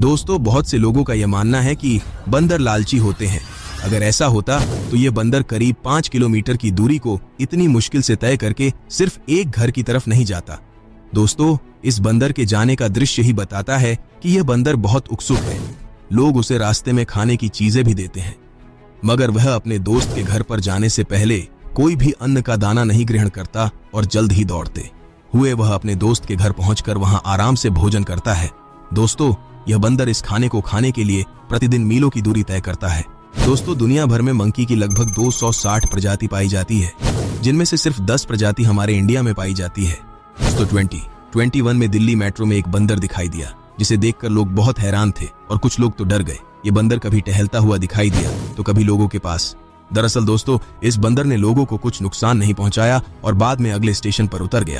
दोस्तों, बहुत से लोगों का यह मानना है कि बंदर लालची होते हैं। अगर ऐसा होता तो ये बंदर करीब 5 किलोमीटर की दूरी को इतनी मुश्किल से तय करके सिर्फ एक घर की तरफ नहीं जाता। दोस्तों, इस बंदर के जाने का दृश्य ही बताता है कि यह बंदर बहुत उत्सुक है। लोग उसे रास्ते में खाने की चीजें भी देते हैं, मगर वह अपने दोस्त के घर पर जाने से पहले कोई भी अन्न का दाना नहीं ग्रहण करता और जल्द ही दौड़ते हुए वह अपने दोस्त के घर पहुंचकर वहां आराम से भोजन करता है। दोस्तों, यह बंदर इस खाने को खाने के लिए प्रतिदिन मीलों की दूरी तय करता है। दोस्तों, दुनिया भर में मंकी की लगभग 260 प्रजाति पाई जाती है, जिनमें से सिर्फ 10 प्रजाति हमारे इंडिया में पाई जाती है। दोस्तों, 2021 में दिल्ली मेट्रो में एक बंदर दिखाई दिया, जिसे देखकर लोग बहुत हैरान थे और कुछ लोग तो डर गए। ये बंदर कभी टहलता हुआ दिखाई दिया तो कभी लोगों के पास। दरअसल दोस्तों, इस बंदर ने लोगों को कुछ नुकसान नहीं पहुंचाया और बाद में अगले स्टेशन पर उतर गया।